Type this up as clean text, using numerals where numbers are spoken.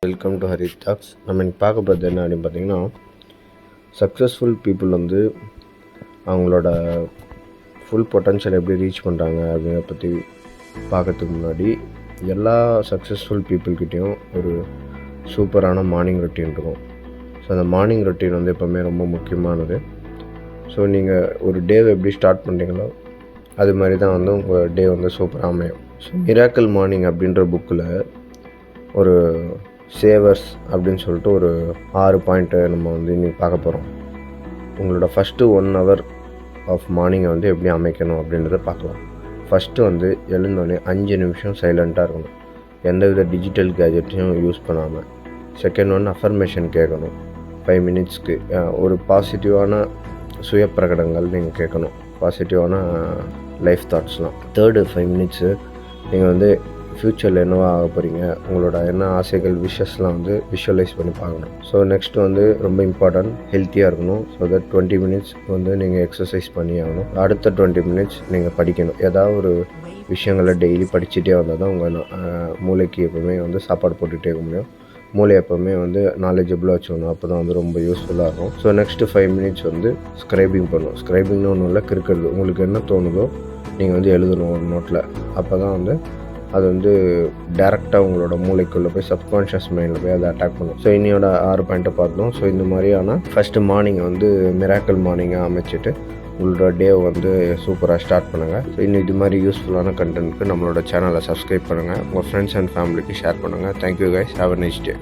Welcome to Hari tax. நம்ம இன்னைக்கு பார்க்க போகிறது என்ன அப்படின்னு பார்த்தீங்கன்னா, சக்ஸஸ்ஃபுல் பீப்புள் வந்து அவங்களோட ஃபுல் பொட்டன்ஷியல் எப்படி ரீச் பண்ணுறாங்க அப்படிங்கிறத பற்றி பார்க்கறதுக்கு முன்னாடி, எல்லா சக்ஸஸ்ஃபுல் பீப்புள்கிட்டையும் ஒரு சூப்பரான மார்னிங் ரொட்டீன் இருக்கும். ஸோ அந்த மார்னிங் ரொட்டீன் வந்து எப்போவுமே ரொம்ப முக்கியமானது. ஸோ நீங்கள் ஒரு டேவை எப்படி ஸ்டார்ட் பண்ணுறீங்களோ அது மாதிரி தான் வந்து உங்கள் டே வந்து சூப்பராக அமையும். ஸோ மிராக்கிள் மார்னிங் அப்படின்ற புக்கில் ஒரு சேவர்ஸ் அப்படின்னு சொல்லிட்டு ஒரு 6 பாயிண்ட்டை நம்ம வந்து இன்றைக்கி பார்க்க போகிறோம். உங்களோட ஃபஸ்ட்டு 1 hour ஆஃப் மார்னிங்கை வந்து எப்படி அமைக்கணும் அப்படின்றத பார்க்கலாம். ஃபஸ்ட்டு வந்து எழுந்தோடனே 5 நிமிஷம் சைலண்ட்டாக இருக்கணும், எந்தவித டிஜிட்டல் கேஜெட்டையும் யூஸ் பண்ணாமல். செகண்ட் ஒன் அஃபர்மேஷன் கேட்கணும் 5 மினிட்ஸ்க்கு. ஒரு பாசிட்டிவான சுய பிரகடனங்கள் நீங்கள் கேட்கணும், பாசிட்டிவான லைஃப் தாட்ஸ்லாம். தேர்டு 5 மினிட்ஸு நீங்கள் வந்து ஃப்யூச்சரில் என்னவா ஆக போகிறீங்க, உங்களோட என்ன ஆசைகள் விஷஸ்லாம் வந்து விஷுவலைஸ் பண்ணி பார்க்கணும். ஸோ நெக்ஸ்ட் வந்து ரொம்ப இம்பார்ட்டன்ட், ஹெல்த்தியாக இருக்கணும். ஸோ தட் 20 மினிட்ஸ் வந்து நீங்கள் எக்ஸசைஸ் பண்ணி ஆகணும். அடுத்த 20 மினிட்ஸ் நீங்கள் படிக்கணும். ஏதாவது ஒரு விஷயங்களை டெய்லி படிச்சுட்டே வந்தால் தான் உங்கள் மூளைக்கு எப்போவுமே வந்து சாப்பாடு போட்டுகிட்டே இருக்க முடியும். மூளை எப்போவுமே வந்து நாலேஜபிளாக வச்சுக்கணும், அப்போ தான் வந்து ரொம்ப யூஸ்ஃபுல்லாக இருக்கும். ஸோ நெக்ஸ்ட்டு 5 மினிட்ஸ் வந்து ஸ்க்ரைபிங் பண்ணணும். ஸ்க்ரைபிங்னு ஒன்றும் இல்லை, கிறுக்கிறது. உங்களுக்கு என்ன தோணுதோ நீங்கள் வந்து எழுதணும் ஒரு நோட்டில். அப்போ தான் வந்து அது வந்து டேரெக்டாக உங்களோட மூளைக்குள்ளே போய் சப்கான்ஷியஸ் மைண்டில் போய் அதை அட்டாக் பண்ணும். ஸோ இன்னையோட 6 பாயிண்ட்டை பார்த்தோம். ஸோ இந்த மாதிரியான ஃபஸ்ட்டு மார்னிங்கை வந்து மிராக்கிள் மார்னிங்காக அமைச்சிட்டு உங்களோட டேவை வந்து சூப்பராக ஸ்டார்ட் பண்ணுங்கள். ஸோ இன்னும் இது மாதிரி யூஸ்ஃபுல்லான கண்டென்ட்க்கு நம்மளோட சேனலை சப்ஸ்கிரைப் பண்ணுங்கள், உங்கள் ஃப்ரெண்ட்ஸ் அண்ட் ஃபேமிலிக்கு ஷேர் பண்ணுங்கள். Thank you guys, have a nice day.